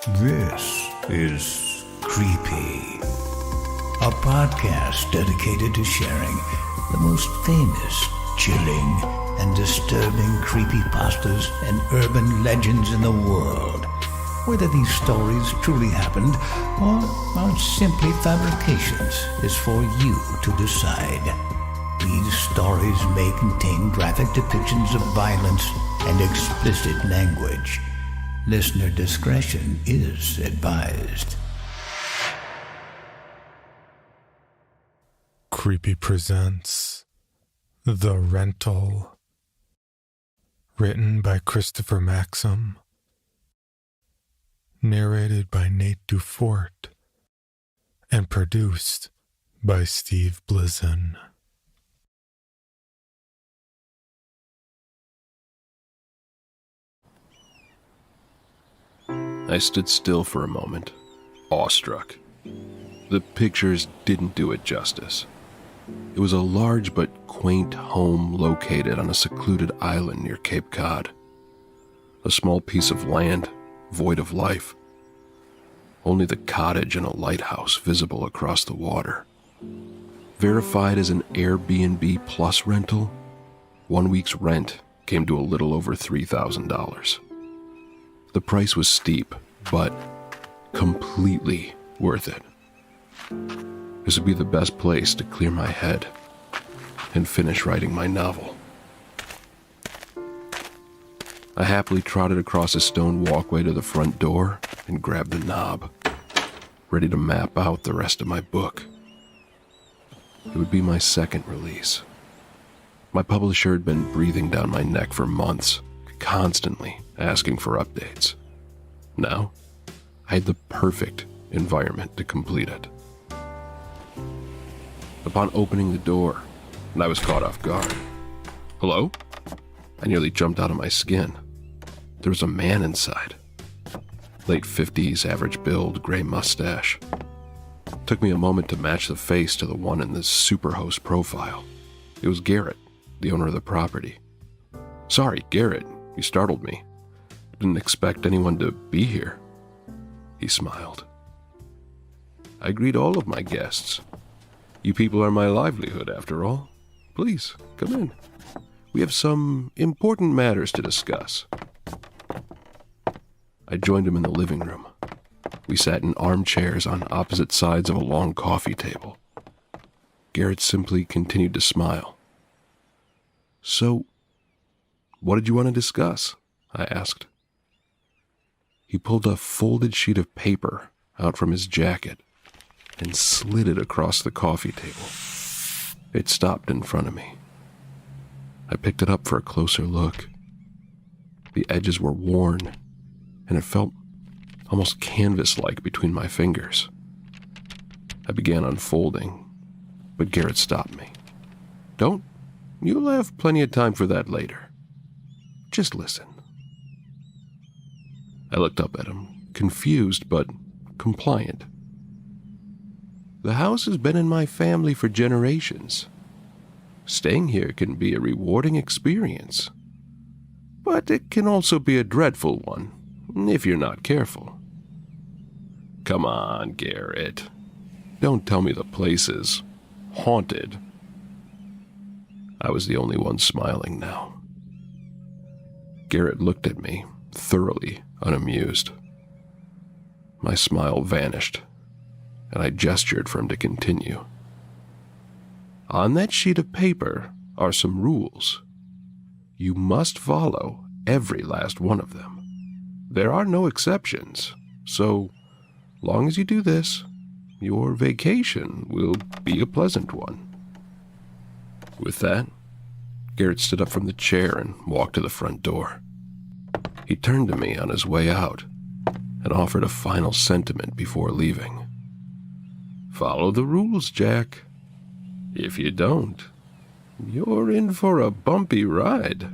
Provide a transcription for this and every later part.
This is Creepy, a podcast dedicated to sharing the most famous, chilling, and disturbing creepypastas and urban legends in the world. Whether these stories truly happened or are simply fabrications is for you to decide. These stories may contain graphic depictions of violence and explicit language. Listener discretion is advised. Creepy presents The Rental. Written by Christopher Maxim. Narrated by Nate Dufort. And produced by Steve Blizin. I stood still for a moment, awestruck. The pictures didn't do it justice. It was a large but quaint home located on a secluded island near Cape Cod. A small piece of land, void of life. Only the cottage and a lighthouse visible across the water. Verified as an Airbnb Plus rental, 1 week's rent came to a little over $3,000. The price was steep, but completely worth it. This would be the best place to clear my head and finish writing my novel. I happily trotted across a stone walkway to the front door and grabbed the knob, ready to map out the rest of my book. It would be my second release. My publisher had been breathing down my neck for months, constantly asking for updates. Now, I had the perfect environment to complete it. Upon opening the door, I was caught off guard. Hello? I nearly jumped out of my skin. There was a man inside. Late 50s, average build, gray mustache. Took me a moment to match the face to the one in the Superhost profile. It was Garrett, the owner of the property. Sorry, Garrett, you startled me. Didn't expect anyone to be here. He smiled. I greet all of my guests. You people are my livelihood, after all. Please, come in. We have some important matters to discuss. I joined him in the living room. We sat in armchairs on opposite sides of a long coffee table. Garrett simply continued to smile. So, what did you want to discuss? I asked. He pulled a folded sheet of paper out from his jacket and slid it across the coffee table. It stopped in front of me. I picked it up for a closer look. The edges were worn, and it felt almost canvas-like between my fingers. I began unfolding, but Garrett stopped me. Don't. You'll have plenty of time for that later. Just listen. I looked up at him, confused but compliant. The house has been in my family for generations. Staying here can be a rewarding experience, but it can also be a dreadful one if you're not careful. Come on, Garrett. Don't tell me the place is haunted. I was the only one smiling now. Garrett looked at me, thoroughly unamused. My smile vanished, and I gestured for him to continue. On that sheet of paper are some rules. You must follow every last one of them. There are no exceptions, so long as you do this, your vacation will be a pleasant one. With that, Garrett stood up from the chair and walked to the front door. He turned to me on his way out and offered a final sentiment before leaving. Follow the rules, Jack. If you don't, you're in for a bumpy ride.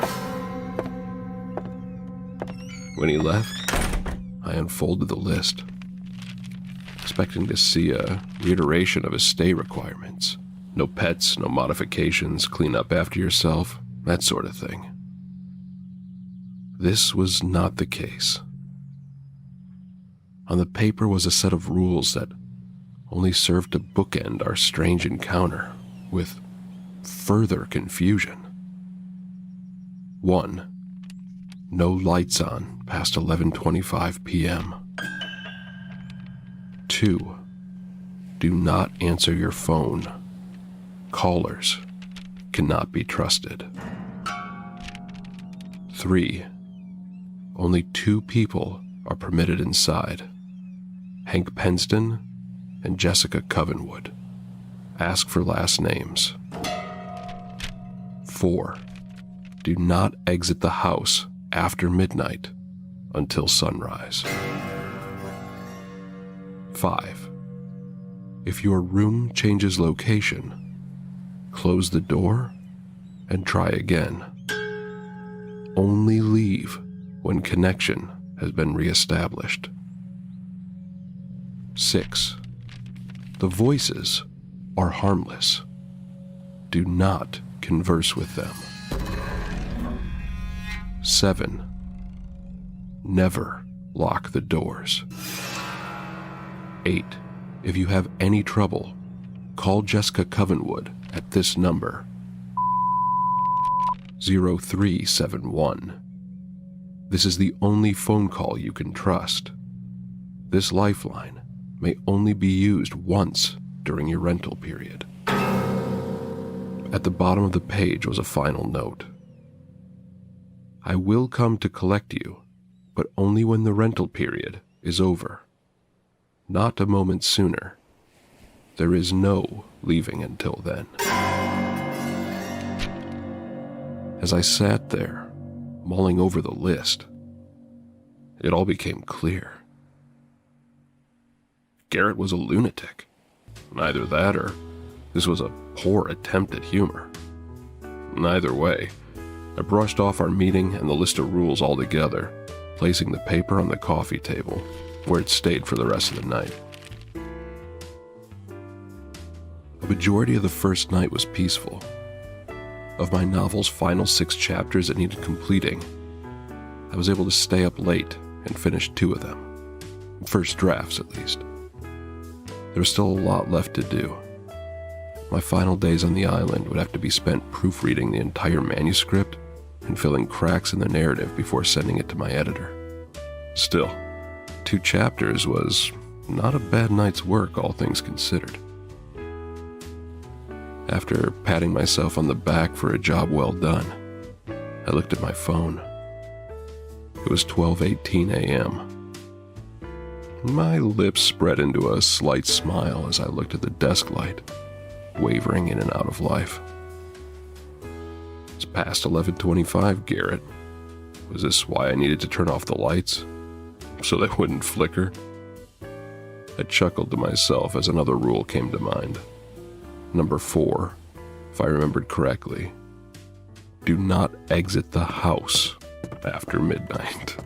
When he left, I unfolded the list, expecting to see a reiteration of his stay requirements. No pets, no modifications, clean up after yourself, that sort of thing. This was not the case. On the paper was a set of rules that only served to bookend our strange encounter with further confusion. 1. No lights on past 11:25 p.m. 2. Do not answer your phone. Callers cannot be trusted. 3. Only 2 people are permitted inside. Hank Penston and Jessica Covenwood. Ask for last names. 4. Do not exit the house after midnight until sunrise. 5. If your room changes location, close the door and try again. Only leave when connection has been reestablished. 6. The voices are harmless. Do not converse with them. 7. Never lock the doors. 8. If you have any trouble, call Jessica Covenwood at this number, 0371. This is the only phone call you can trust. This lifeline may only be used once during your rental period. At the bottom of the page was a final note. I will come to collect you, but only when the rental period is over. Not a moment sooner. There is no leaving until then. As I sat there, mulling over the list, it all became clear. Garrett was a lunatic. Either that or this was a poor attempt at humor. Either way, I brushed off our meeting and the list of rules altogether, placing the paper on the coffee table, where it stayed for the rest of the night. A majority of the first night was peaceful. Of my novel's final 6 chapters that needed completing, I was able to stay up late and finish 2 of them. First drafts, at least. There was still a lot left to do. My final days on the island would have to be spent proofreading the entire manuscript and filling cracks in the narrative before sending it to my editor. Still, 2 chapters was not a bad night's work, all things considered. After patting myself on the back for a job well done, I looked at my phone. It was 12:18 a.m. My lips spread into a slight smile as I looked at the desk light, wavering in and out of life. It's past 11:25, Garrett. Was this why I needed to turn off the lights? So they wouldn't flicker? I chuckled to myself as another rule came to mind. Number 4, if I remembered correctly. Do not exit the house after midnight.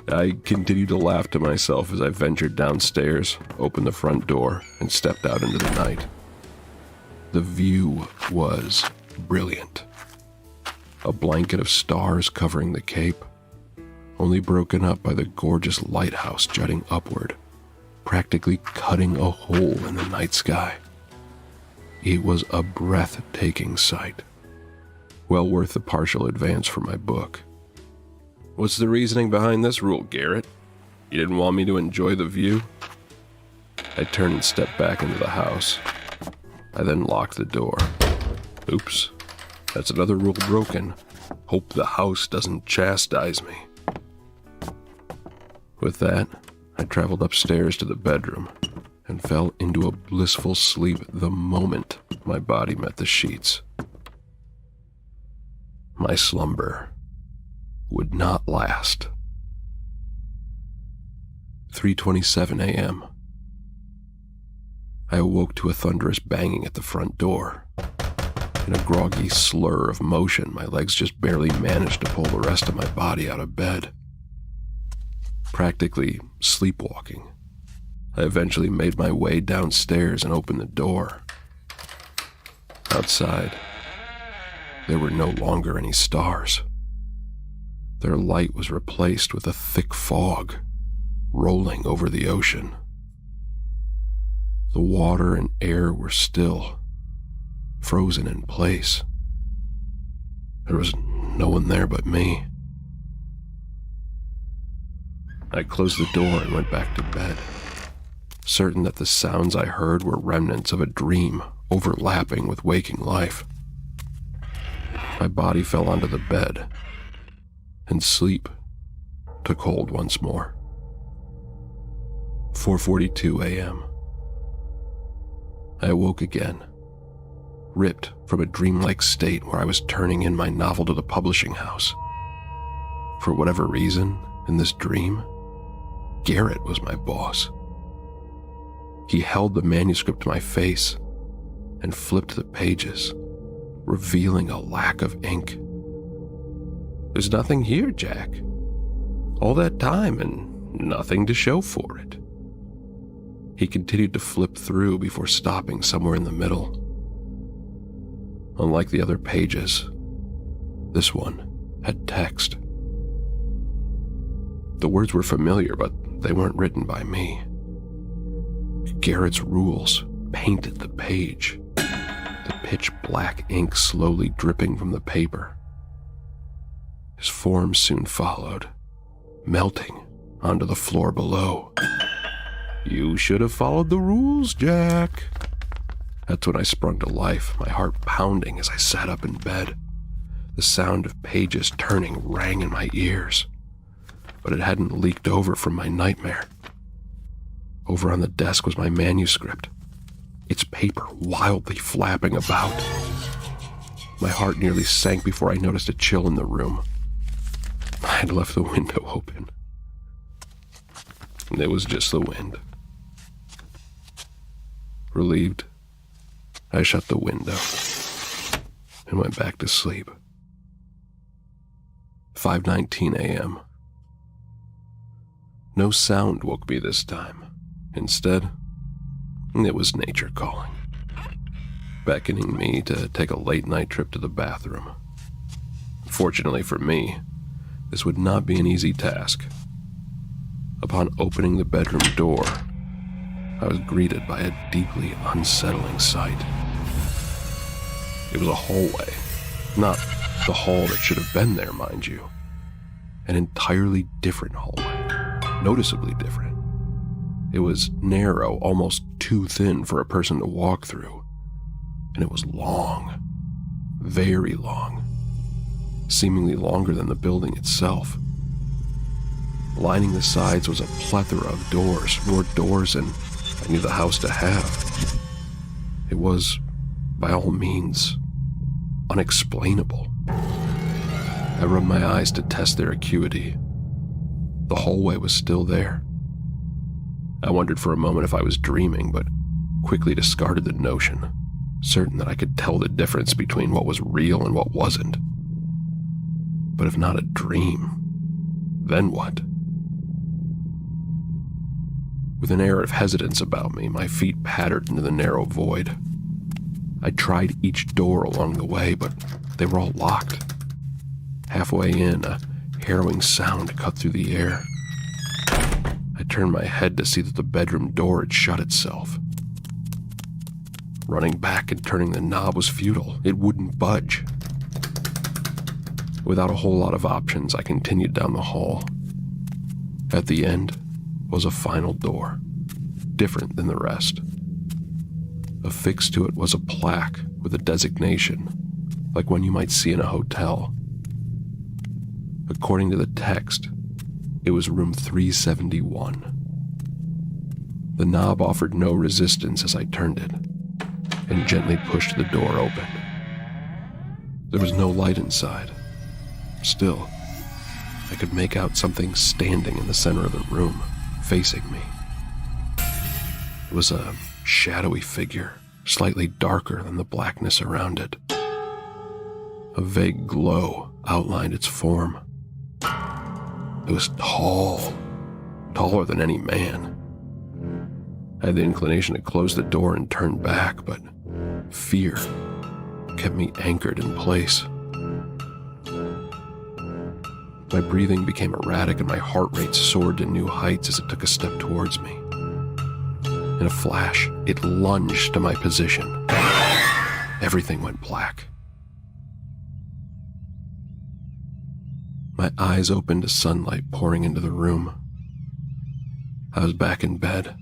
I continued to laugh to myself as I ventured downstairs, opened the front door, and stepped out into the night. The view was brilliant. A blanket of stars covering the cape, only broken up by the gorgeous lighthouse jutting upward, practically cutting a hole in the night sky. It was a breathtaking sight. Well worth the partial advance for my book. What's the reasoning behind this rule, Garrett? You didn't want me to enjoy the view? I turned and stepped back into the house. I then locked the door. Oops, that's another rule broken. Hope the house doesn't chastise me. With that, I traveled upstairs to the bedroom and fell into a blissful sleep the moment my body met the sheets. My slumber would not last. 3:27 a.m. I awoke to a thunderous banging at the front door. In a groggy slur of motion, my legs just barely managed to pull the rest of my body out of bed. Practically sleepwalking, I eventually made my way downstairs and opened the door. Outside, there were no longer any stars. Their light was replaced with a thick fog, rolling over the ocean. The water and air were still, frozen in place. There was no one there but me. I closed the door and went back to bed, certain that the sounds I heard were remnants of a dream overlapping with waking life. My body fell onto the bed, and sleep took hold once more. 4:42 a.m. I awoke again, ripped from a dreamlike state where I was turning in my novel to the publishing house. For whatever reason, in this dream, Garrett was my boss. He held the manuscript to my face and flipped the pages, revealing a lack of ink. "There's nothing here, Jack. All that time and nothing to show for it." He continued to flip through before stopping somewhere in the middle. Unlike the other pages, this one had text. The words were familiar, but they weren't written by me. Garrett's rules painted the page, the pitch black ink slowly dripping from the paper. His form soon followed, melting onto the floor below. "You should have followed the rules, Jack." That's when I sprung to life, my heart pounding as I sat up in bed. The sound of pages turning rang in my ears, but it hadn't leaked over from my nightmare. Over on the desk was my manuscript, its paper wildly flapping about. My heart nearly sank before I noticed a chill in the room. I had left the window open. It was just the wind. Relieved, I shut the window and went back to sleep. 5:19 a.m. No sound woke me this time. Instead, it was nature calling, beckoning me to take a late-night trip to the bathroom. Fortunately for me, this would not be an easy task. Upon opening the bedroom door, I was greeted by a deeply unsettling sight. It was a hallway, not the hall that should have been there, mind you. An entirely different hallway, noticeably different. It was narrow, almost too thin for a person to walk through, and it was long, very long, seemingly longer than the building itself. Lining the sides was a plethora of doors, more doors than I knew the house to have. It was, by all means, unexplainable. I rubbed my eyes to test their acuity. The hallway was still there. I wondered for a moment if I was dreaming, but quickly discarded the notion, certain that I could tell the difference between what was real and what wasn't. But if not a dream, then what? With an air of hesitance about me, my feet pattered into the narrow void. I tried each door along the way, but they were all locked. Halfway in, a harrowing sound cut through the air. I turned my head to see that the bedroom door had shut itself. Running back and turning the knob was futile. It wouldn't budge. Without a whole lot of options, I continued down the hall. At the end was a final door, different than the rest. Affixed to it was a plaque with a designation, like one you might see in a hotel. According to the text, it was room 371. The knob offered no resistance as I turned it, and gently pushed the door open. There was no light inside. Still, I could make out something standing in the center of the room, facing me. It was a shadowy figure, slightly darker than the blackness around it. A vague glow outlined its form. It was tall, taller than any man. I had the inclination to close the door and turn back, but fear kept me anchored in place. My breathing became erratic and my heart rate soared to new heights as it took a step towards me. In a flash, it lunged to my position. Everything went black. My eyes opened to sunlight pouring into the room. I was back in bed.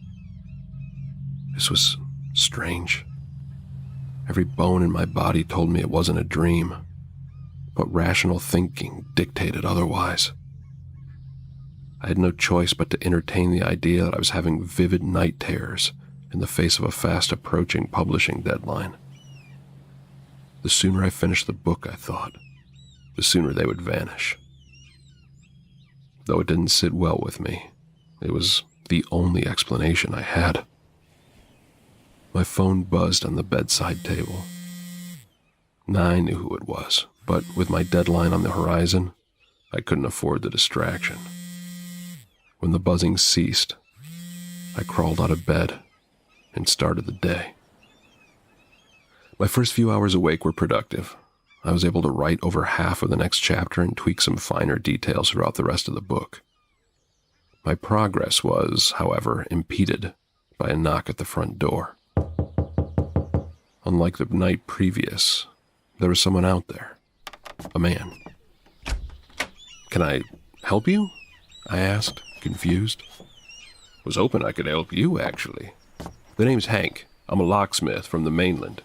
This was strange. Every bone in my body told me it wasn't a dream, but rational thinking dictated otherwise. I had no choice but to entertain the idea that I was having vivid night terrors in the face of a fast-approaching publishing deadline. The sooner I finished the book, I thought, the sooner they would vanish. Though it didn't sit well with me, it was the only explanation I had. My phone buzzed on the bedside table. I knew who it was, but with my deadline on the horizon, I couldn't afford the distraction. When the buzzing ceased, I crawled out of bed and started the day. My first few hours awake were productive. I was able to write over half of the next chapter and tweak some finer details throughout the rest of the book. My progress was, however, impeded by a knock at the front door. Unlike the night previous, there was someone out there. A man. "Can I help you?" I asked, confused. "Was hoping I could help you, actually. The name's Hank. I'm a locksmith from the mainland.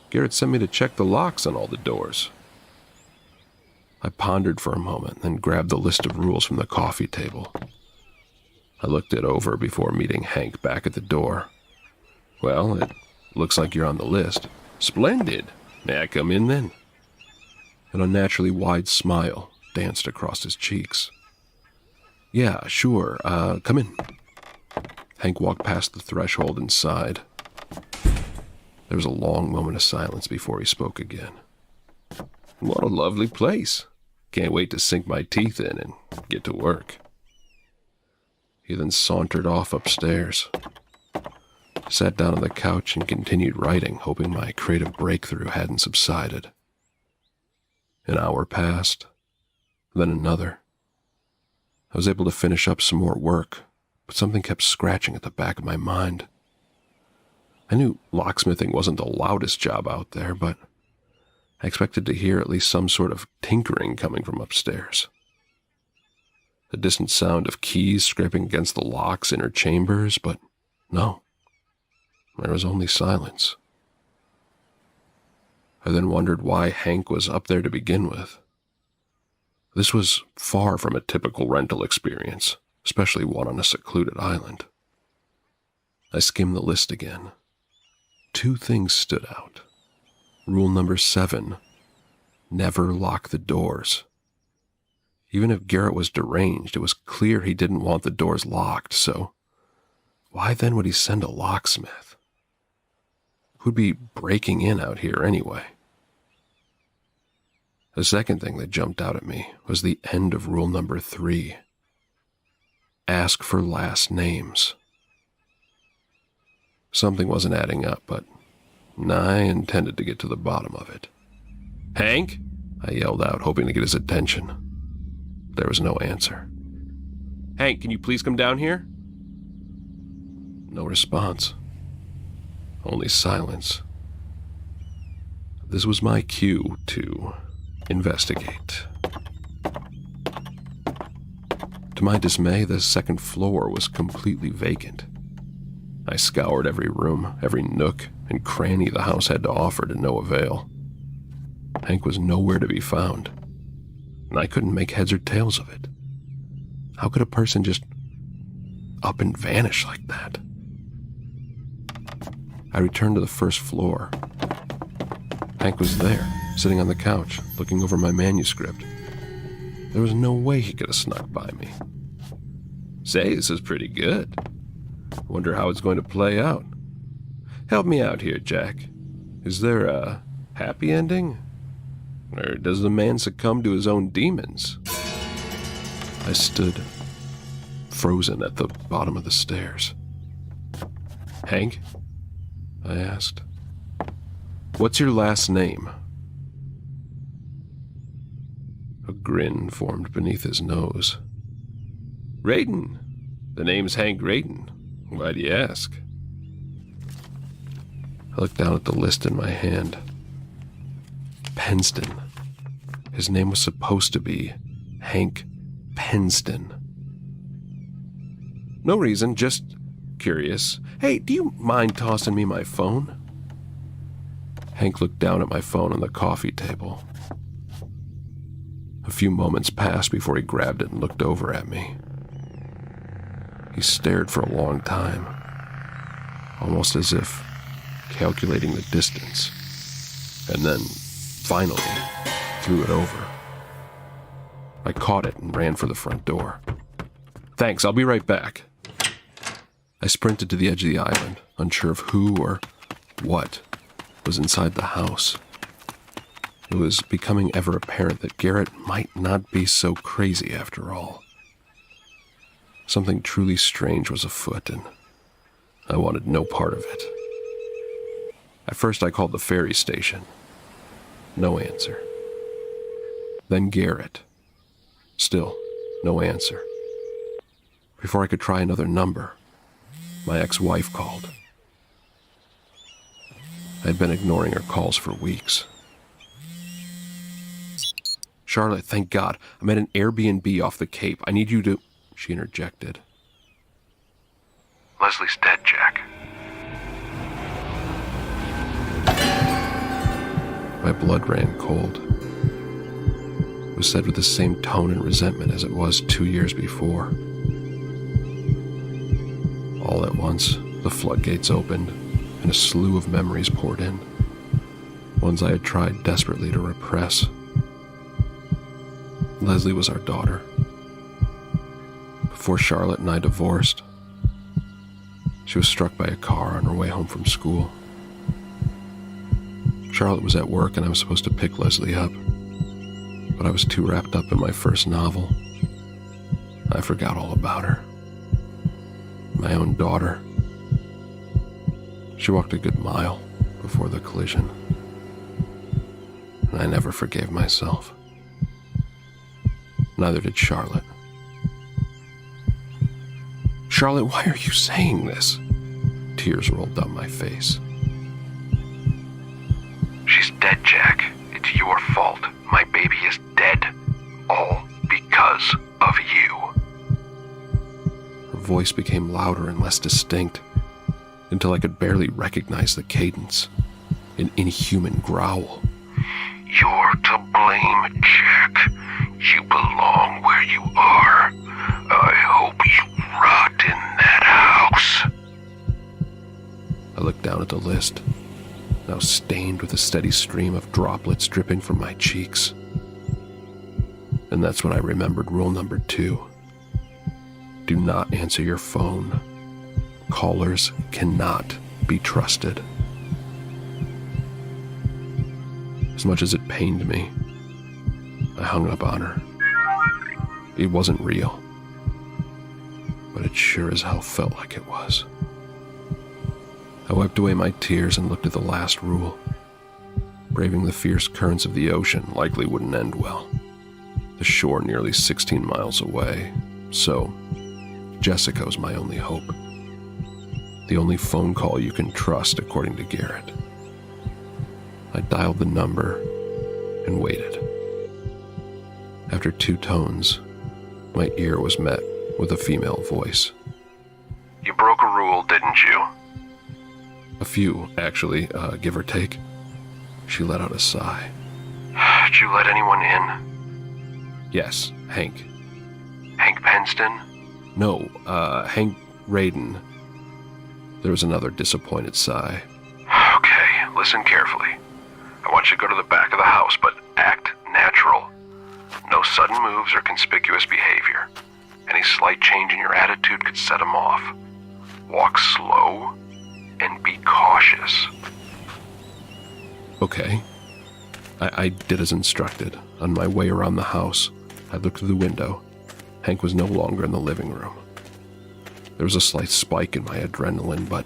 Garrett sent me to check the locks on all the doors." I pondered for a moment, then grabbed the list of rules from the coffee table. I looked it over before meeting Hank back at the door. "Well, it looks like you're on the list." "Splendid. May I come in then?" An unnaturally wide smile danced across his cheeks. "Yeah, sure. Come in." Hank walked past the threshold and sighed. There was a long moment of silence before he spoke again. "What a lovely place. Can't wait to sink my teeth in and get to work." He then sauntered off upstairs, sat down on the couch and continued writing, hoping my creative breakthrough hadn't subsided. An hour passed, then another. I was able to finish up some more work, but something kept scratching at the back of my mind. I knew locksmithing wasn't the loudest job out there, but I expected to hear at least some sort of tinkering coming from upstairs. The distant sound of keys scraping against the lock's inner chambers, but no, there was only silence. I then wondered why Hank was up there to begin with. This was far from a typical rental experience, especially one on a secluded island. I skimmed the list again. 2 things stood out. Rule number 7, never lock the doors. Even if Garrett was deranged, it was clear he didn't want the doors locked, so why then would he send a locksmith? Who'd be breaking in out here anyway? The second thing that jumped out at me was the end of rule number 3. Ask for last names. Something wasn't adding up, but I intended to get to the bottom of it. "Hank?" I yelled out, hoping to get his attention. There was no answer. "Hank, can you please come down here?" No response. Only silence. This was my cue to investigate. To my dismay, the second floor was completely vacant. I scoured every room, every nook and cranny the house had to offer to no avail. Hank was nowhere to be found, and I couldn't make heads or tails of it. How could a person just up and vanish like that? I returned to the first floor. Hank was there, sitting on the couch, looking over my manuscript. There was no way he could have snuck by me. "Say, this is pretty good. Wonder how it's going to play out. Help me out here, Jack. Is there a happy ending? Or does the man succumb to his own demons?" I stood, frozen at the bottom of the stairs. "Hank?" I asked. "What's your last name?" A grin formed beneath his nose. Radin. The name's Hank Radin. Why do you ask? I looked down at the list in my hand. Penston. His name was supposed to be Hank Penston. No reason, just curious. Hey, do you mind tossing me my phone? Hank looked down at my phone on the coffee table. A few moments passed before he grabbed it and looked over at me. He stared for a long time, almost as if calculating the distance, and then, finally, threw it over. I caught it and ran for the front door. Thanks, I'll be right back. I sprinted to the edge of the island, unsure of who or what was inside the house. It was becoming ever apparent that Garrett might not be so crazy after all. Something truly strange was afoot, and I wanted no part of it. At first I called the ferry station. No answer. Then Garrett. Still, no answer. Before I could try another number, my ex-wife called. I'd been ignoring her calls for weeks. Charlotte, thank God. I'm at an Airbnb off the Cape. I need you to... She interjected. Leslie's dead, Jack. My blood ran cold. It was said with the same tone and resentment as it was 2 years before. All at once, the floodgates opened, and a slew of memories poured in. Ones I had tried desperately to repress. Leslie was our daughter. Before Charlotte and I divorced, she was struck by a car on her way home from school. Charlotte was at work and I was supposed to pick Leslie up, but I was too wrapped up in my first novel. I forgot all about her. My own daughter. She walked a good mile before the collision, and I never forgave myself. Neither did Charlotte. Charlotte, why are you saying this? Tears rolled down my face. She's dead, Jack. It's your fault. My baby is dead. All because of you. Her voice became louder and less distinct, until I could barely recognize the cadence. An inhuman growl. You're to blame, Jack. You belong where you are. I hope you rot in that house. I looked down at the list, now stained with a steady stream of droplets dripping from my cheeks. And that's when I remembered rule number 2. Do not answer your phone. Callers cannot be trusted. As much as it pained me, I hung up on her. It wasn't real, but it sure as hell felt like it was. I wiped away my tears and looked at the last rule. Braving the fierce currents of the ocean likely wouldn't end well. The shore nearly 16 miles away, so Jessica was my only hope. The only phone call you can trust, according to Garrett. I dialed the number and waited. After 2 tones, my ear was met with a female voice. You broke a rule, didn't you? A few, actually, give or take. She let out a sigh. Did you let anyone in? Yes, Hank. Hank Penston? No, Hank Radin. There was another disappointed sigh. Okay, listen carefully. I want you to go to the back of the house, but act natural. No sudden moves or conspicuous behavior. Any slight change in your attitude could set him off. Walk slow and be cautious. Okay. I did as instructed. On my way around the house, I looked through the window. Hank was no longer in the living room. There was a slight spike in my adrenaline, but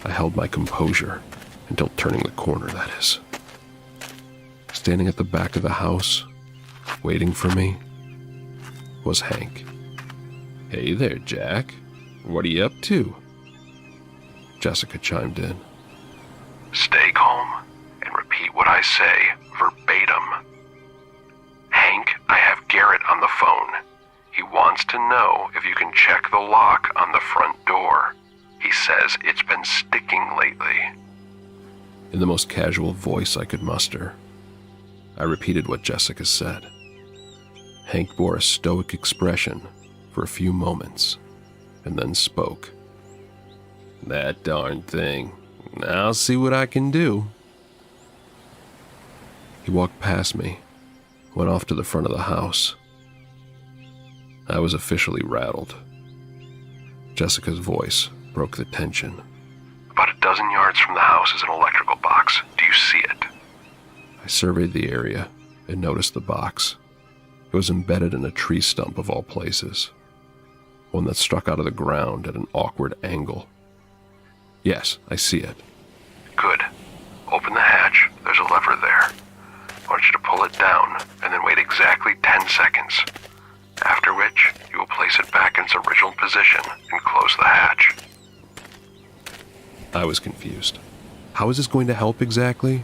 I held my composure until turning the corner, that is. Standing at the back of the house, waiting for me, was Hank. "Hey there, Jack. What are you up to?" Jessica chimed in. Stay calm and repeat what I say verbatim. Hank, I have Garrett on the phone. He wants to know if you can check the lock on the front door. He says it's been sticking lately. In the most casual voice I could muster, I repeated what Jessica said. Hank bore a stoic expression for a few moments, and then spoke. "That darn thing. I'll see what I can do." He walked past me, went off to the front of the house. I was officially rattled. Jessica's voice broke the tension. About a dozen yards from the house is an electrical box. Do you see it? I surveyed the area and noticed the box. It was embedded in a tree stump of all places, one that struck out of the ground at an awkward angle. "Yes, I see it." Good. Open the hatch. There's a lever there. I want you to pull it down and then wait exactly 10 seconds. After which, you will place it back in its original position and close the hatch. I was confused. How is this going to help exactly?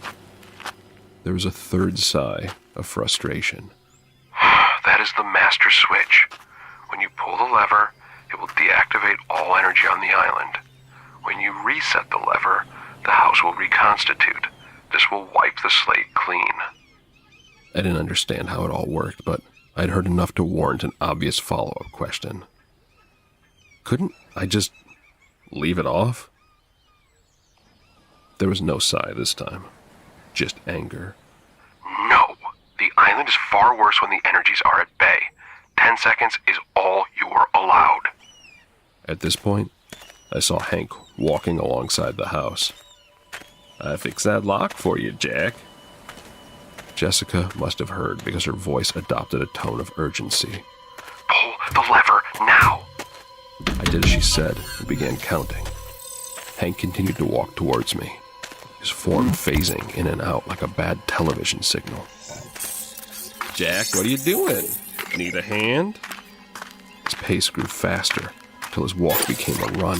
There was a third sigh of frustration. That is the master switch. When you pull the lever, it will deactivate all energy on the island. When you reset the lever, the house will reconstitute. This will wipe the slate clean. I didn't understand how it all worked, but I'd heard enough to warrant an obvious follow-up question. Couldn't I just leave it off? There was no sigh this time, just anger. No, the island is far worse when the energies are at bay. 10 seconds is all you are allowed. At this point, I saw Hank walking alongside the house. "I fixed that lock for you, Jack." Jessica must have heard because her voice adopted a tone of urgency. Pull the lever now. I did as she said and began counting. Hank continued to walk towards me, his form phasing in and out like a bad television signal. "Jack, what are you doing? Need a hand?" His pace grew faster till his walk became a run.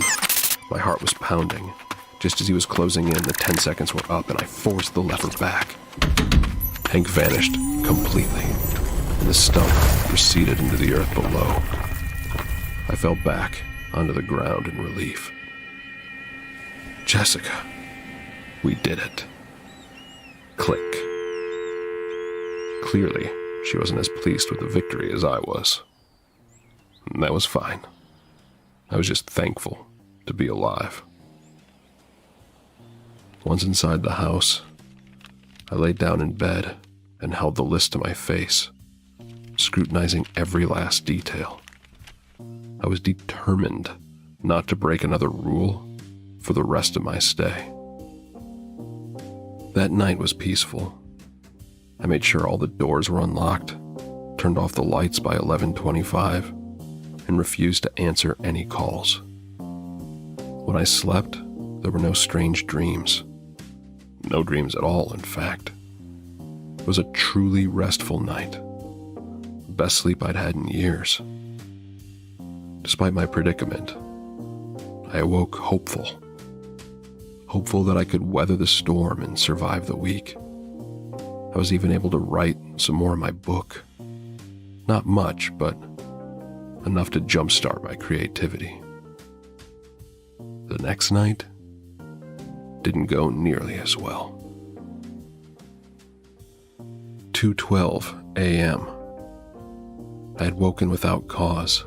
My heart was pounding. Just as he was closing in, the 10 seconds were up and I forced the lever back. Hank vanished completely, and the stump receded into the earth below. I fell back onto the ground in relief. Jessica, we did it. Click. Clearly, she wasn't as pleased with the victory as I was. And that was fine. I was just thankful to be alive. Once inside the house, I laid down in bed and held the list to my face, scrutinizing every last detail. I was determined not to break another rule for the rest of my stay. That night was peaceful. I made sure all the doors were unlocked, turned off the lights by 11:25, and refused to answer any calls. When I slept, there were no strange dreams. No dreams at all, in fact. It was a truly restful night. The best sleep I'd had in years. Despite my predicament, I awoke hopeful. Hopeful that I could weather the storm and survive the week. I was even able to write some more in my book. Not much, but enough to jumpstart my creativity. The next night didn't go nearly as well. 2:12 a.m. I had woken without cause.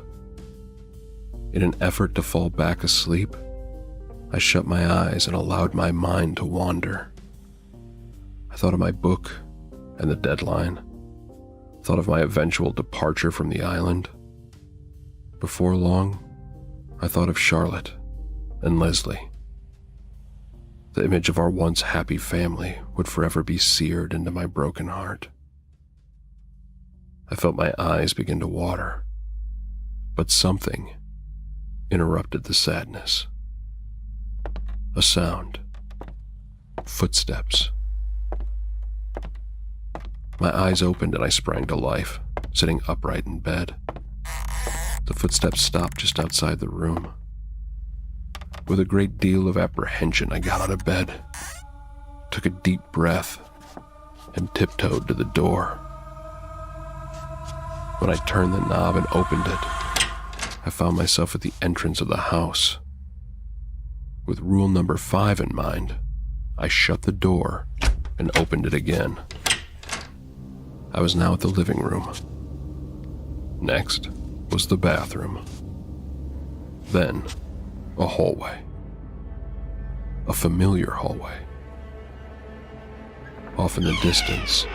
In an effort to fall back asleep, I shut my eyes and allowed my mind to wander. I thought of my book and the deadline, thought of my eventual departure from the island. Before long, I thought of Charlotte and Leslie. The image of our once happy family would forever be seared into my broken heart. I felt my eyes begin to water, but something interrupted the sadness. A sound. Footsteps. My eyes opened and I sprang to life, sitting upright in bed. The footsteps stopped just outside the room. With a great deal of apprehension, I got out of bed, took a deep breath, and tiptoed to the door. When I turned the knob and opened it, I found myself at the entrance of the house. With rule number 5 in mind, I shut the door and opened it again. I was now at the living room. Next was the bathroom. Then, a hallway. A familiar hallway. Off in the distance,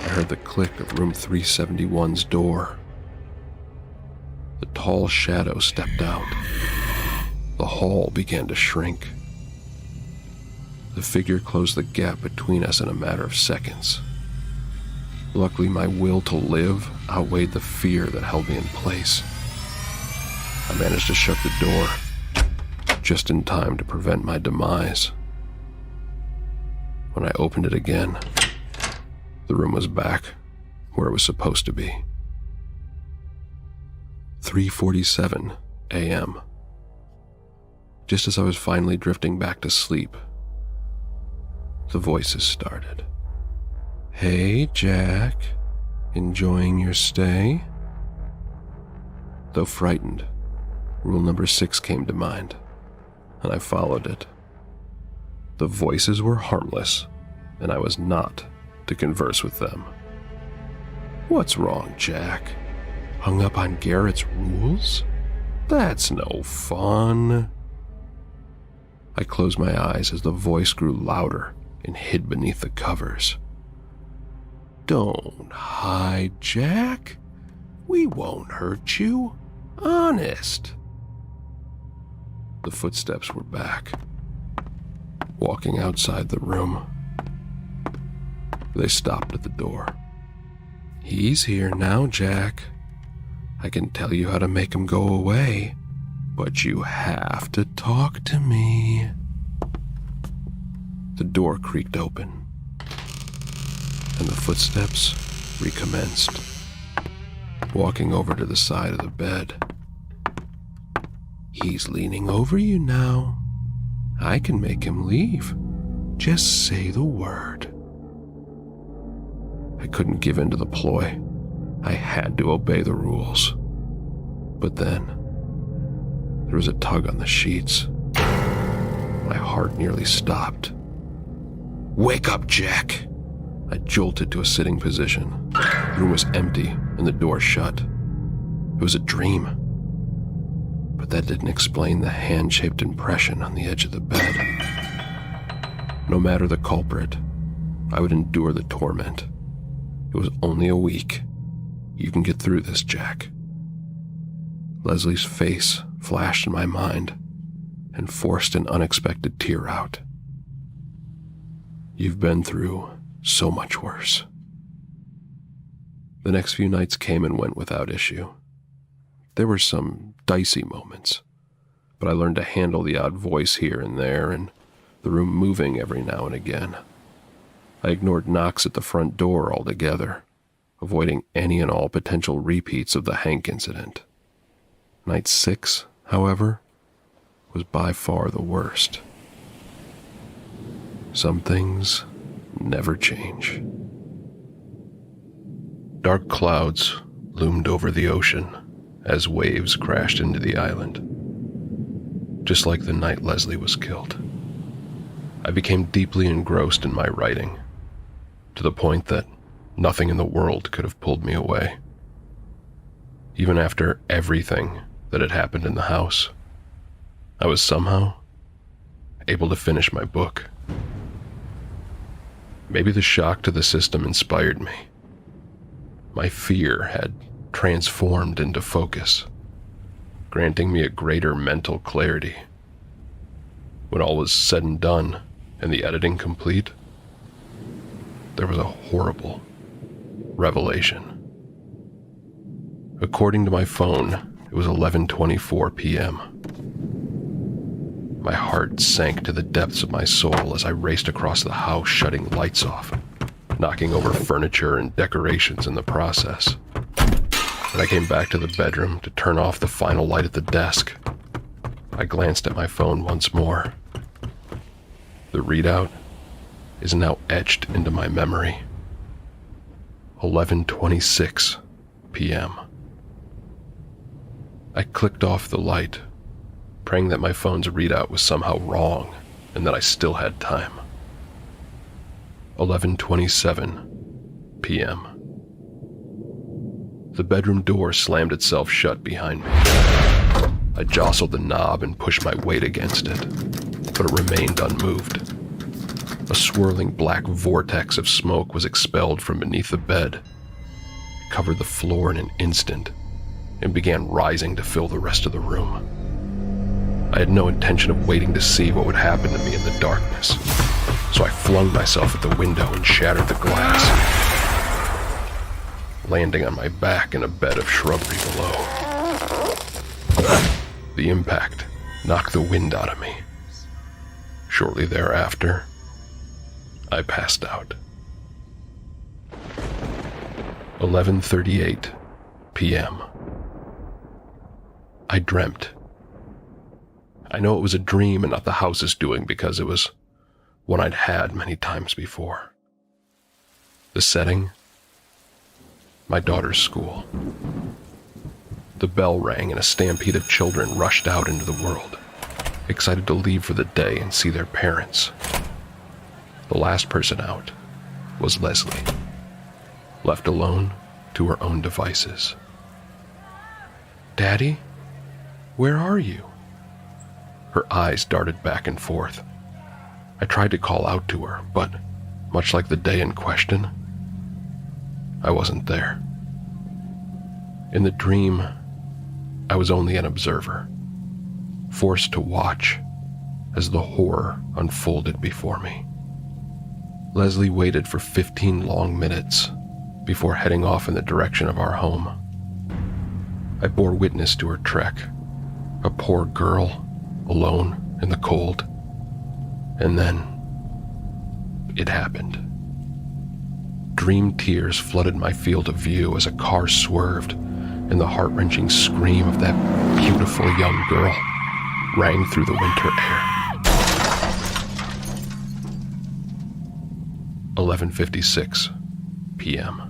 I heard the click of room 371's door. The tall shadow stepped out. The hall began to shrink. The figure closed the gap between us in a matter of seconds. Luckily, my will to live outweighed the fear that held me in place. I managed to shut the door, just in time to prevent my demise. When I opened it again, the room was back where it was supposed to be. 3:47 a.m. Just as I was finally drifting back to sleep, the voices started. "Hey, Jack, enjoying your stay?" Though frightened, rule number 6 came to mind, and I followed it. The voices were harmless, and I was not to converse with them. "What's wrong, Jack? Hung up on Garrett's rules? That's no fun." I closed my eyes as the voice grew louder and hid beneath the covers. "Don't hide, Jack. We won't hurt you. Honest." The footsteps were back, walking outside the room. They stopped at the door. "He's here now, Jack. I can tell you how to make him go away, but you have to talk to me." The door creaked open, and the footsteps recommenced, walking over to the side of the bed. "He's leaning over you now. I can make him leave. Just say the word." I couldn't give in to the ploy. I had to obey the rules. But then, there was a tug on the sheets. My heart nearly stopped. "Wake up, Jack!" I jolted to a sitting position. The room was empty and the door shut. It was a dream. But that didn't explain the hand-shaped impression on the edge of the bed. No matter the culprit, I would endure the torment. It was only a week. You can get through this, Jack. Leslie's face flashed in my mind and forced an unexpected tear out. You've been through so much worse. The next few nights came and went without issue. There were some dicey moments, but I learned to handle the odd voice here and there and the room moving every now and again. I ignored knocks at the front door altogether, avoiding any and all potential repeats of the Hank incident. Night 6, however, was by far the worst. Some things never change. Dark clouds loomed over the ocean as waves crashed into the island. Just like the night Leslie was killed, I became deeply engrossed in my writing, to the point that nothing in the world could have pulled me away. Even after everything that had happened in the house, I was somehow able to finish my book. Maybe the shock to the system inspired me. My fear had transformed into focus, granting me a greater mental clarity. When all was said and done and the editing complete, there was a horrible revelation. According to my phone, it was 11:24 p.m. My heart sank to the depths of my soul as I raced across the house, shutting lights off, knocking over furniture and decorations in the process. When I came back to the bedroom to turn off the final light at the desk, I glanced at my phone once more. The readout is now etched into my memory. 11:26 p.m. I clicked off the light, praying that my phone's readout was somehow wrong and that I still had time. 11:27 p.m. The bedroom door slammed itself shut behind me. I jostled the knob and pushed my weight against it, but it remained unmoved. A swirling black vortex of smoke was expelled from beneath the bed. It covered the floor in an instant and began rising to fill the rest of the room. I had no intention of waiting to see what would happen to me in the darkness, so I flung myself at the window and shattered the glass, landing on my back in a bed of shrubbery below. The impact knocked the wind out of me. Shortly thereafter, I passed out. 11:38 p.m. I dreamt. I know it was a dream and not the house's doing because it was one I'd had many times before. The setting? My daughter's school. The bell rang and a stampede of children rushed out into the world, excited to leave for the day and see their parents. The last person out was Leslie, left alone to her own devices. "Daddy, where are you?" Her eyes darted back and forth. I tried to call out to her, but, much like the day in question, I wasn't there. In the dream, I was only an observer, forced to watch as the horror unfolded before me. Leslie waited for 15 long minutes before heading off in the direction of our home. I bore witness to her trek, a poor girl, alone in the cold. And then, it happened. Dream tears flooded my field of view as a car swerved, and the heart-wrenching scream of that beautiful young girl rang through the winter air. 11:56 p.m.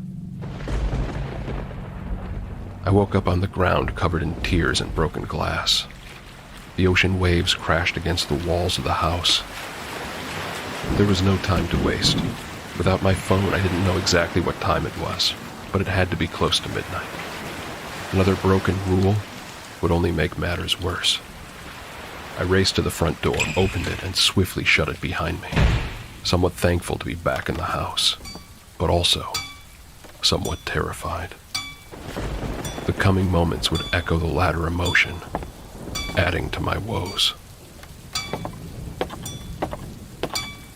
I woke up on the ground covered in tears and broken glass. The ocean waves crashed against the walls of the house. There was no time to waste. Without my phone, I didn't know exactly what time it was, but it had to be close to midnight. Another broken rule would only make matters worse. I raced to the front door, opened it, and swiftly shut it behind me, somewhat thankful to be back in the house, but also somewhat terrified. The coming moments would echo the latter emotion, adding to my woes.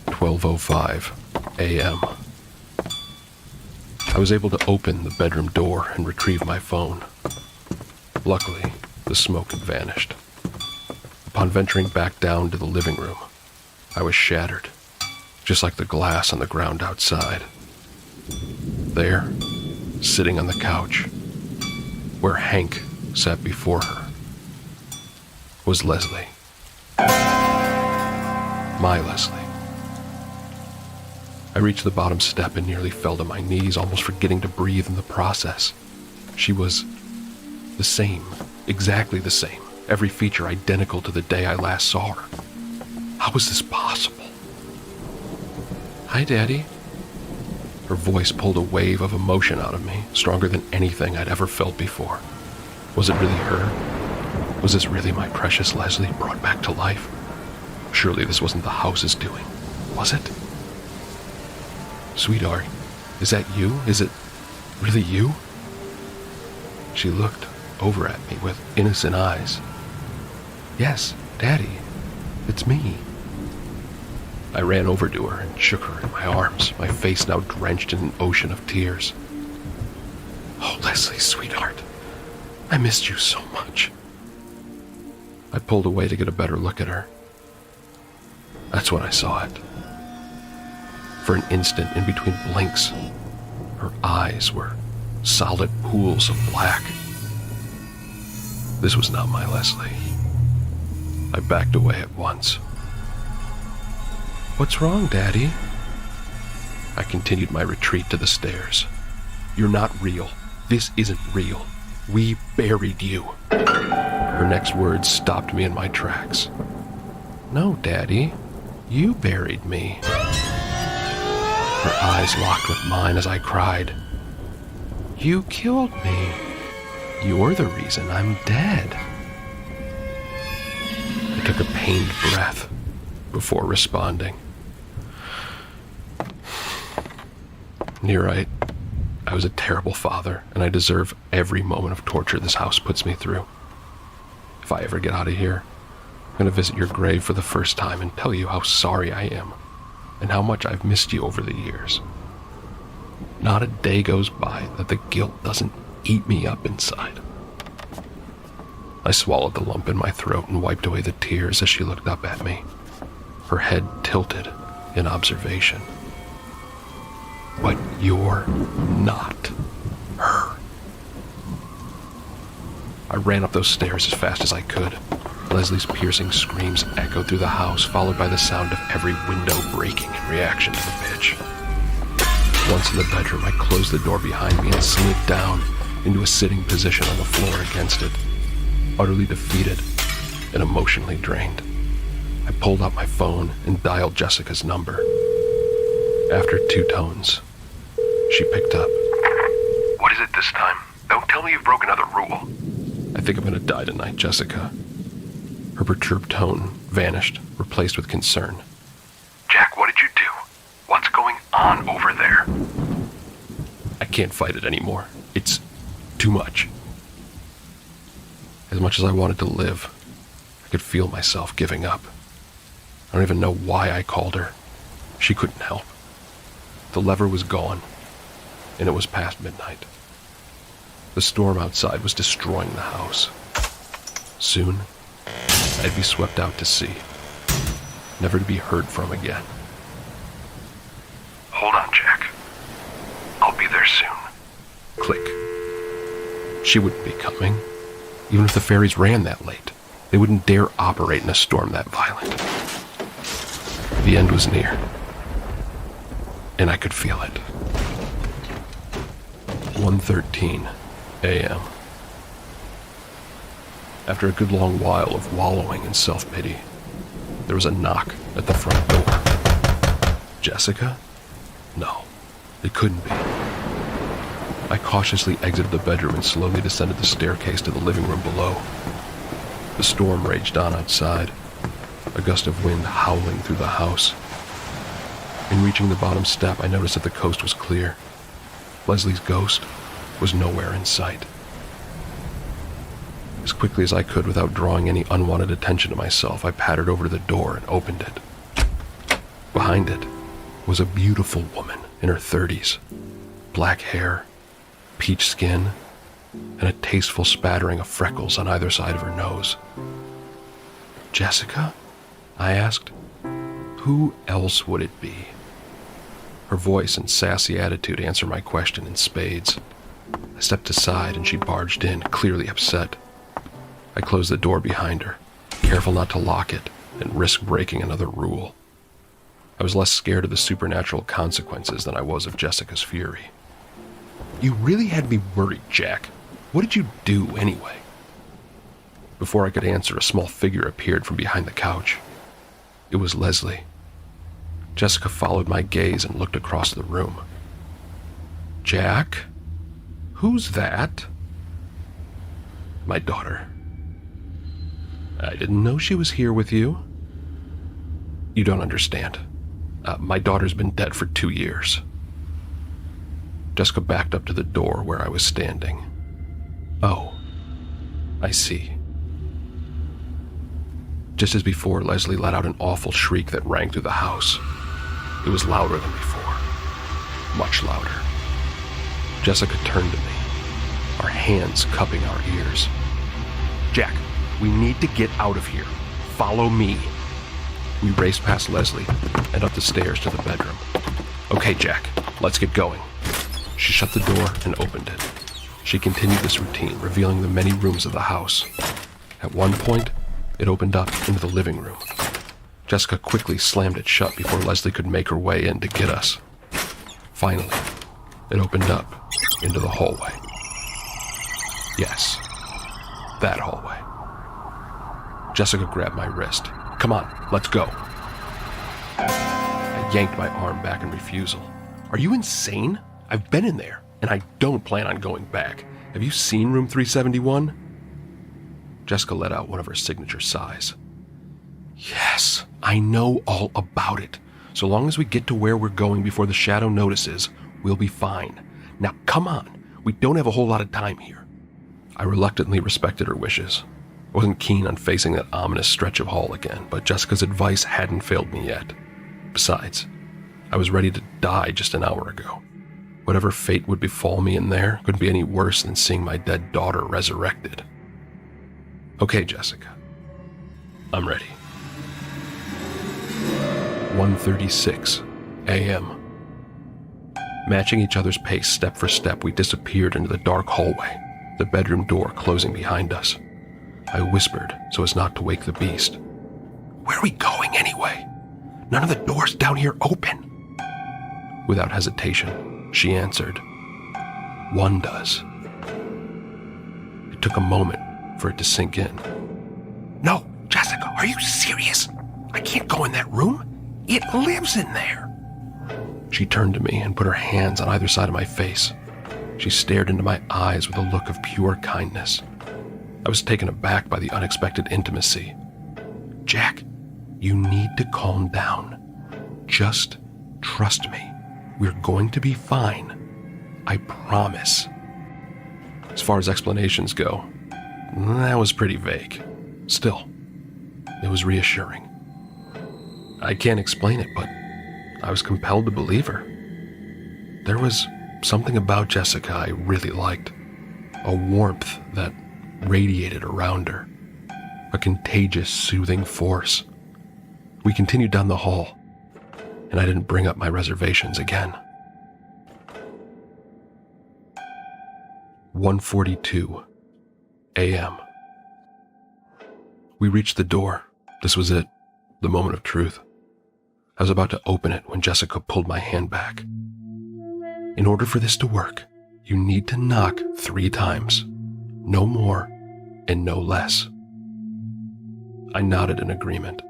12:05 a.m. I was able to open the bedroom door and retrieve my phone. Luckily, the smoke had vanished. Upon venturing back down to the living room, I was shattered, just like the glass on the ground outside. There, sitting on the couch, where Hank sat before her, was Leslie. My Leslie. I reached the bottom step and nearly fell to my knees, almost forgetting to breathe in the process. She was the same, exactly the same, every feature identical to the day I last saw her. How was this possible? "Hi, Daddy." Her voice pulled a wave of emotion out of me, stronger than anything I'd ever felt before. Was it really her? Was this really my precious Leslie brought back to life? Surely this wasn't the house's doing, was it? "Sweetheart, is that you? Is it really you?" She looked over at me with innocent eyes. "Yes, Daddy, it's me." I ran over to her and shook her in my arms, my face now drenched in an ocean of tears. "Oh, Leslie, sweetheart, I missed you so much." I pulled away to get a better look at her. That's when I saw it. For an instant, in between blinks, her eyes were solid pools of black. This was not my Leslie. I backed away at once. "What's wrong, Daddy?" I continued my retreat to the stairs. "You're not real. This isn't real. We buried you." Her next words stopped me in my tracks. "No, Daddy. You buried me." Her eyes locked with mine as I cried, "You killed me. You're the reason I'm dead." I took a pained breath before responding. You're right. I was a terrible father, and I deserve every moment of torture this house puts me through. If I ever get out of here, I'm going to visit your grave for the first time and tell you how sorry I am and how much I've missed you over the years. Not a day goes by that the guilt doesn't eat me up inside. I swallowed the lump in my throat and wiped away the tears as she looked up at me, her head tilted in observation. "But you're not her." I ran up those stairs as fast as I could. Leslie's piercing screams echoed through the house, followed by the sound of every window breaking in reaction to the pitch. Once in the bedroom, I closed the door behind me and slid down into a sitting position on the floor against it, utterly defeated and emotionally drained. I pulled out my phone and dialed Jessica's number. After 2 tones, she picked up. "What is it this time? Don't tell me you've broken another rule." "I think I'm going to die tonight, Jessica." Her perturbed tone vanished, replaced with concern. "Jack, what did you do? What's going on over there?" "I can't fight it anymore. It's too much." As much as I wanted to live, I could feel myself giving up. I don't even know why I called her. She couldn't help. The lever was gone, and it was past midnight. The storm outside was destroying the house. Soon, I'd be swept out to sea, never to be heard from again. "Hold on, Jack. I'll be there soon." Click. She wouldn't be coming. Even if the ferries ran that late, they wouldn't dare operate in a storm that violent. The end was near, and I could feel it. 1:13 a.m. After a good long while of wallowing in self-pity, there was a knock at the front door. Jessica? No, it couldn't be. I cautiously exited the bedroom and slowly descended the staircase to the living room below. The storm raged on outside, a gust of wind howling through the house. In reaching the bottom step, I noticed that the coast was clear. Leslie's ghost was nowhere in sight. As quickly as I could without drawing any unwanted attention to myself, I pattered over to the door and opened it. Behind it was a beautiful woman in her 30s, black hair, peach skin, and a tasteful spattering of freckles on either side of her nose. "Jessica?" I asked. "Who else would it be?" Her voice and sassy attitude answered my question in spades. I stepped aside and she barged in, clearly upset. I closed the door behind her, careful not to lock it and risk breaking another rule. I was less scared of the supernatural consequences than I was of Jessica's fury. "You really had me worried, Jack. What did you do, anyway?" Before I could answer, a small figure appeared from behind the couch. It was Leslie. Jessica followed my gaze and looked across the room. "Jack? Who's that?" "My daughter." "I didn't know she was here with you." "You don't understand. My daughter's been dead for 2 years." Jessica backed up to the door where I was standing. "Oh, I see." Just as before, Leslie let out an awful shriek that rang through the house. It was louder than before, much louder. Jessica turned to me, our hands cupping our ears. "Jack, we need to get out of here. Follow me." We raced past Leslie and up the stairs to the bedroom. Okay, Jack, let's get going. She shut the door and opened it. She continued this routine, revealing the many rooms of the house. At one point, it opened up into the living room. Jessica quickly slammed it shut before Leslie could make her way in to get us. Finally, it opened up into the hallway. Yes, that hallway. Jessica grabbed my wrist. Come on, let's go. I yanked my arm back in refusal. Are you insane? I've been in there, and I don't plan on going back. Have you seen room 371? Jessica let out one of her signature sighs. Yes, I know all about it. So long as we get to where we're going before the shadow notices, we'll be fine. Now come on, we don't have a whole lot of time here. I reluctantly respected her wishes. I wasn't keen on facing that ominous stretch of hall again, but Jessica's advice hadn't failed me yet. Besides, I was ready to die just an hour ago. Whatever fate would befall me in there couldn't be any worse than seeing my dead daughter resurrected. Okay, Jessica. I'm ready. 1:36 a.m. Matching each other's pace step for step, we disappeared into the dark hallway, the bedroom door closing behind us. I whispered so as not to wake the beast. Where are we going anyway? None of the doors down here open. Without hesitation, she answered, one does. It took a moment for it to sink in. No, Jessica, are you serious? I can't go in that room. It lives in there. She turned to me and put her hands on either side of my face. She stared into my eyes with a look of pure kindness. I was taken aback by the unexpected intimacy. Jack, you need to calm down. Just trust me. We're going to be fine. I promise. As far as explanations go, that was pretty vague. Still, it was reassuring. I can't explain it, but I was compelled to believe her. There was something about Jessica I really liked. A warmth that radiated around her. A contagious, soothing force. We continued down the hall, and I didn't bring up my reservations again. 1:42 a.m. We reached the door. This was it, the moment of truth. I was about to open it when Jessica pulled my hand back. In order for this to work, you need to knock 3 times. No more and no less. I nodded in agreement.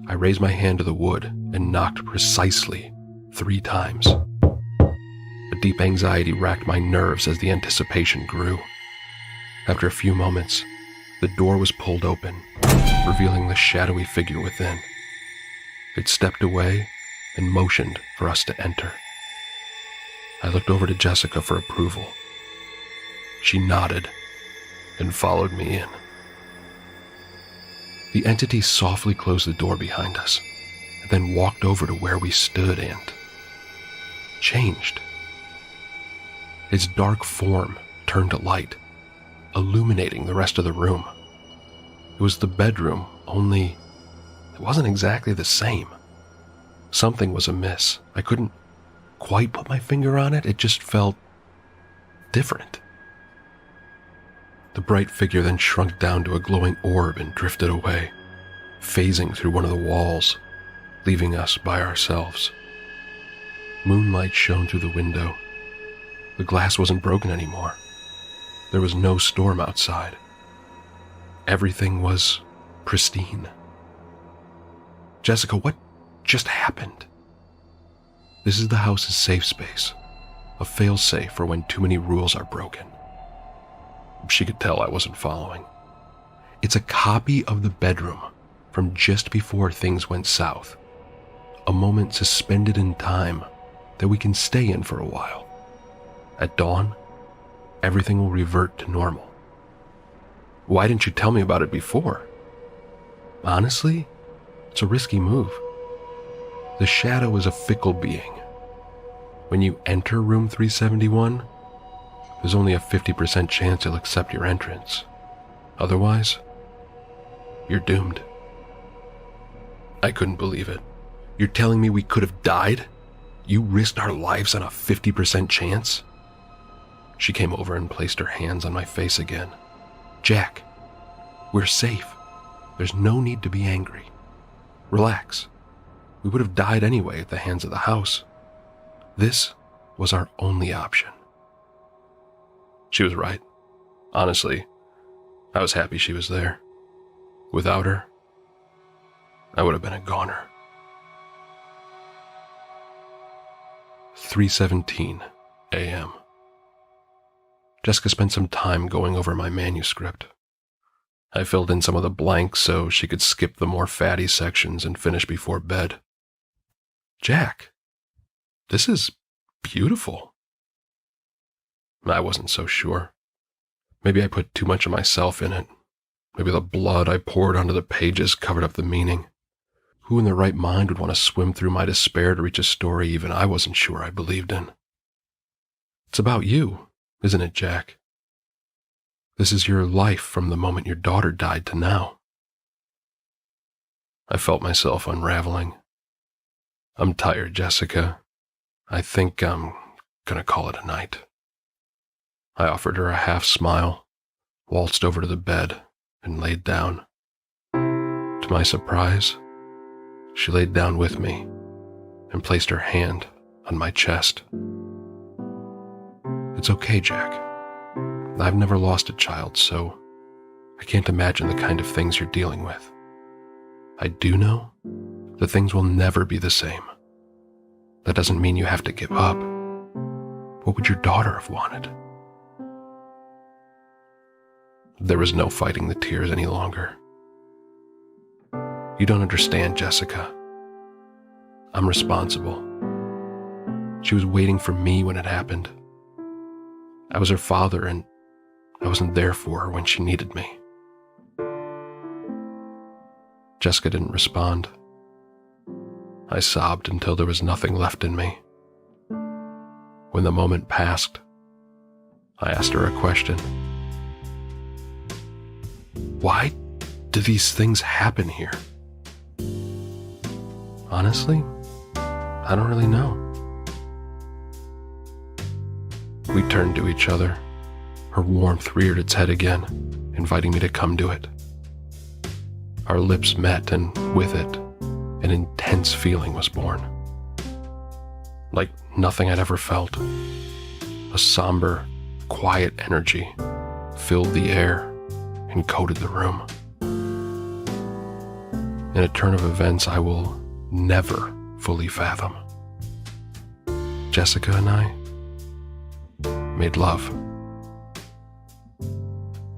I raised my hand to the wood and knocked precisely 3 times. A deep anxiety racked my nerves as the anticipation grew. After a few moments, the door was pulled open, revealing the shadowy figure within. It stepped away and motioned for us to enter. I looked over to Jessica for approval. She nodded and followed me in. The entity softly closed the door behind us, and then walked over to where we stood and changed. Its dark form turned to light, illuminating the rest of the room. It was the bedroom, only it wasn't exactly the same. Something was amiss. I couldn't quite put my finger on it. It just felt different. The bright figure then shrunk down to a glowing orb and drifted away, phasing through one of the walls, leaving us by ourselves. Moonlight shone through the window. The glass wasn't broken anymore. There was no storm outside. Everything was pristine. Jessica, what just happened? This is the house's safe space, a fail-safe for when too many rules are broken. She could tell I wasn't following. It's a copy of the bedroom from just before things went south. A moment suspended in time that we can stay in for a while. At dawn, everything will revert to normal. Why didn't you tell me about it before? Honestly, it's a risky move. The shadow is a fickle being. When you enter room 371, there's only a 50% chance he'll accept your entrance. Otherwise, you're doomed. I couldn't believe it. You're telling me we could have died? You risked our lives on a 50% chance? She came over and placed her hands on my face again. Jack, we're safe. There's no need to be angry. Relax. We would have died anyway at the hands of the house. This was our only option. She was right. Honestly, I was happy she was there. Without her, I would have been a goner. 3:17 a.m. Jessica spent some time going over my manuscript. I filled in some of the blanks so she could skip the more fatty sections and finish before bed. Jack, this is beautiful. I wasn't so sure. Maybe I put too much of myself in it. Maybe the blood I poured onto the pages covered up the meaning. Who in their right mind would want to swim through my despair to reach a story even I wasn't sure I believed in? It's about you, isn't it, Jack? This is your life from the moment your daughter died to now. I felt myself unraveling. I'm tired, Jessica. I think I'm gonna call it a night. I offered her a half smile, waltzed over to the bed, and laid down. To my surprise, she laid down with me and placed her hand on my chest. It's okay, Jack. I've never lost a child, so I can't imagine the kind of things you're dealing with. I do know that things will never be the same. That doesn't mean you have to give up. What would your daughter have wanted? There was no fighting the tears any longer. You don't understand, Jessica. I'm responsible. She was waiting for me when it happened. I was her father, and I wasn't there for her when she needed me. Jessica didn't respond. I sobbed until there was nothing left in me. When the moment passed, I asked her a question. Why do these things happen here? Honestly, I don't really know. We turned to each other. Her warmth reared its head again, inviting me to come to it. Our lips met, and with it, an intense feeling was born. Like nothing I'd ever felt. A somber, quiet energy filled the air and coated the room. In a turn of events I will never fully fathom, Jessica and I made love.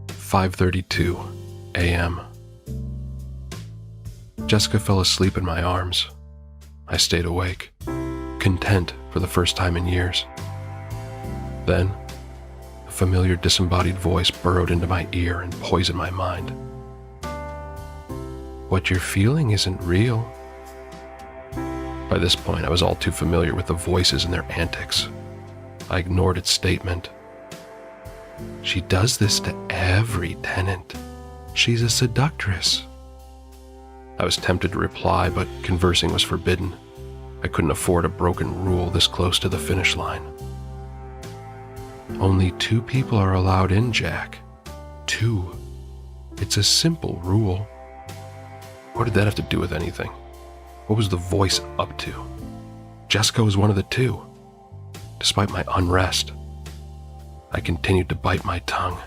5:32 a.m. Jessica fell asleep in my arms. I stayed awake, content for the first time in years. Then, a familiar disembodied voice burrowed into my ear and poisoned my mind. What you're feeling isn't real. By this point, I was all too familiar with the voices and their antics. I ignored its statement. She does this to every tenant. She's a seductress. I was tempted to reply, but conversing was forbidden. I couldn't afford a broken rule this close to the finish line. Only 2 people are allowed in, Jack. 2. It's a simple rule. What did that have to do with anything? What was the voice up to? Jessica was one of the 2. Despite my unrest, I continued to bite my tongue.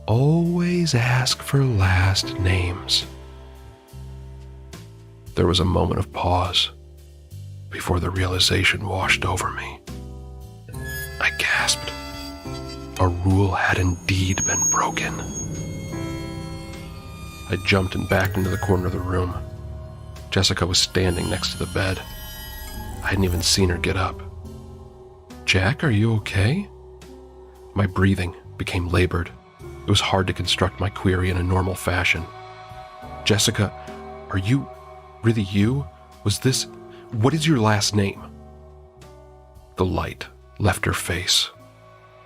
Always ask for last names. There was a moment of pause before the realization washed over me. I gasped. A rule had indeed been broken. I jumped and backed into the corner of the room. Jessica was standing next to the bed. I hadn't even seen her get up. Jack, are you okay? My breathing became labored. It was hard to construct my query in a normal fashion. Jessica, are you really you? What is your last name? The light left her face.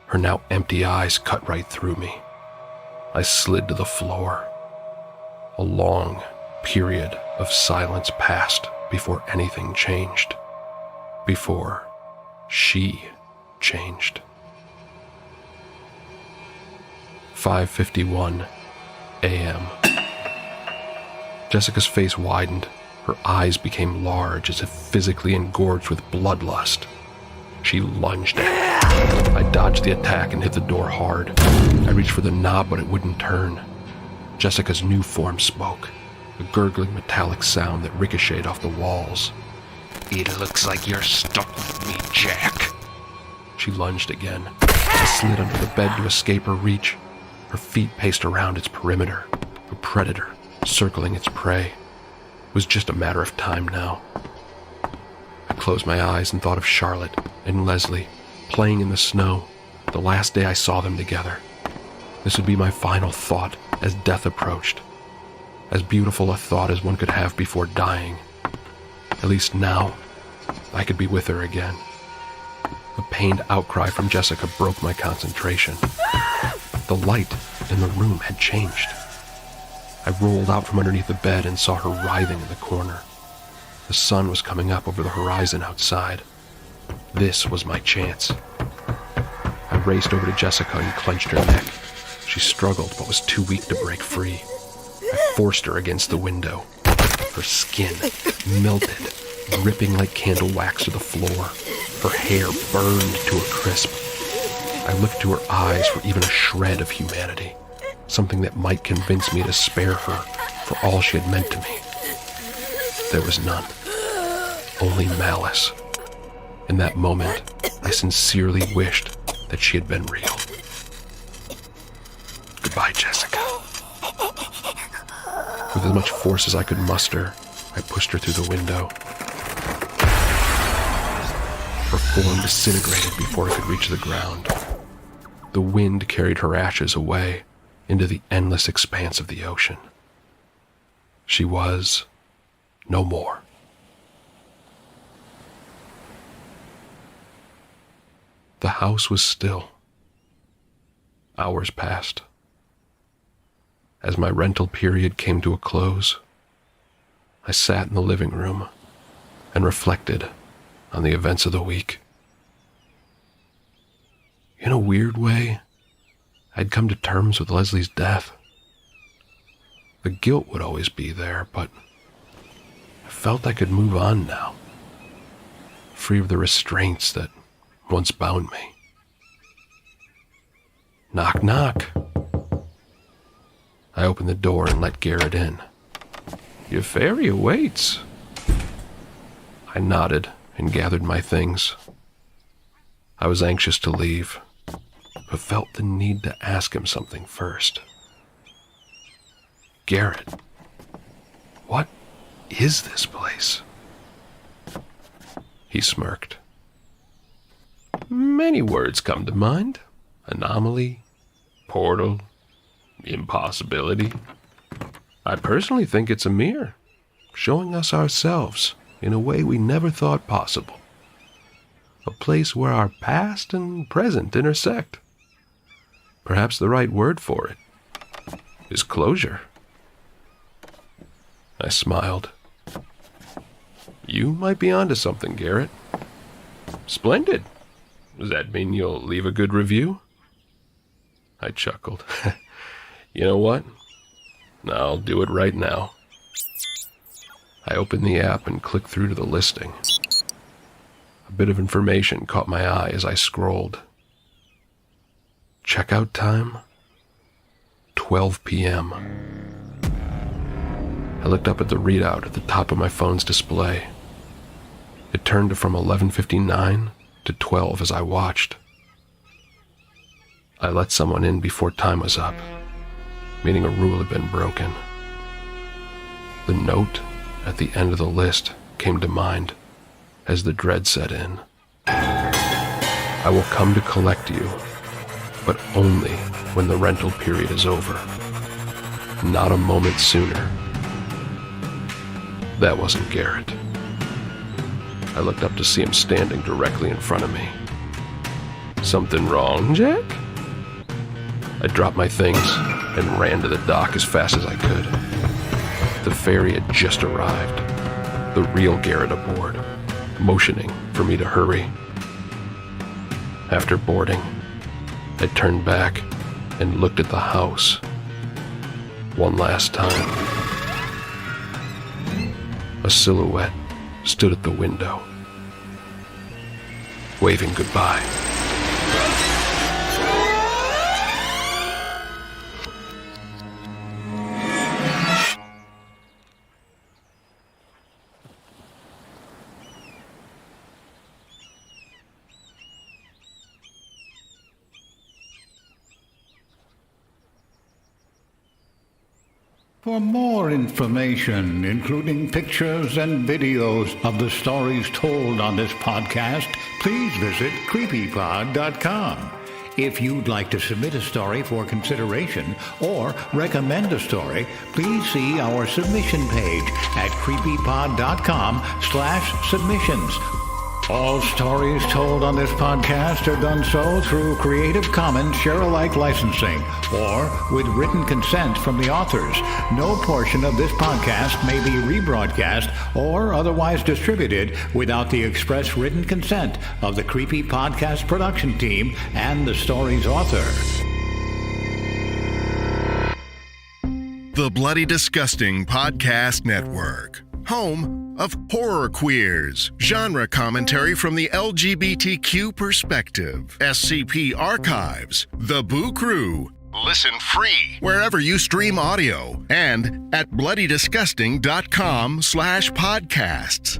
Her now empty eyes cut right through me. I slid to the floor. A long period of silence passed before anything changed. before she changed. 5:51 a.m. Jessica's face widened. Her eyes became large, as if physically engorged with bloodlust. She lunged at me. I dodged the attack and hit the door hard. I reached for the knob, but it wouldn't turn. Jessica's new form spoke, a gurgling metallic sound that ricocheted off the walls. "It looks like you're stuck with me, Jack." She lunged again. I slid under the bed to escape her reach. Her feet paced around its perimeter, a predator circling its prey. It was just a matter of time now. I closed my eyes and thought of Charlotte and Leslie playing in the snow, the last day I saw them together. This would be my final thought as death approached. As beautiful a thought as one could have before dying. At least now, I could be with her again. A pained outcry from Jessica broke my concentration. The light in the room had changed. I rolled out from underneath the bed and saw her writhing in the corner. The sun was coming up over the horizon outside. This was my chance. I raced over to Jessica and clenched her neck. She struggled but was too weak to break free. I forced her against the window. Her skin melted, dripping like candle wax to the floor. Her hair burned to a crisp. I looked to her eyes for even a shred of humanity, something that might convince me to spare her for all she had meant to me. There was none, only malice. In that moment, I sincerely wished that she had been real. Goodbye, Jessica. With as much force as I could muster, I pushed her through the window. Her form disintegrated before I could reach the ground. The wind carried her ashes away into the endless expanse of the ocean. She was no more. The house was still. Hours passed. As my rental period came to a close, I sat in the living room and reflected on the events of the week. In a weird way, I'd come to terms with Leslie's death. The guilt would always be there, but I felt I could move on now, free of the restraints that once bound me. Knock, knock. I opened the door and let Garrett in. "Your fairy awaits." I nodded and gathered my things. I was anxious to leave, but felt the need to ask him something first. "Garrett, what is this place?" He smirked. "Many words come to mind. Anomaly, portal, impossibility. I personally think it's a mirror, showing us ourselves in a way we never thought possible. A place where our past and present intersect. Perhaps the right word for it is closure." I smiled. "You might be onto something, Garrett." "Splendid. Does that mean you'll leave a good review?" I chuckled. "You know what? I'll do it right now." I opened the app and clicked through to the listing. A bit of information caught my eye as I scrolled. Checkout time, 12 p.m. I looked up at the readout at the top of my phone's display. It turned from 11:59 to 12 as I watched. I let someone in before time was up, meaning a rule had been broken. The note at the end of the list came to mind as the dread set in. "I will come to collect you, but only when the rental period is over. Not a moment sooner." That wasn't Garrett. I looked up to see him standing directly in front of me. "Something wrong, Jack?" I dropped my things and ran to the dock as fast as I could. The ferry had just arrived, the real Garrett aboard, motioning for me to hurry. After boarding, I turned back and looked at the house one last time. A silhouette stood at the window, waving goodbye. For more information, including pictures and videos of the stories told on this podcast, please visit creepypod.com. If you'd like to submit a story for consideration or recommend a story, please see our submission page at creepypod.com/submissions. All stories told on this podcast are done so through Creative Commons Share-alike licensing or with written consent from the authors. No portion of this podcast may be rebroadcast or otherwise distributed without the express written consent of the Creepy Podcast production team and the story's author. The Bloody Disgusting Podcast Network, home of horror queers, genre commentary from the LGBTQ perspective, SCP archives, The Boo Crew. Listen free wherever you stream audio and at bloodydisgusting.com/podcasts.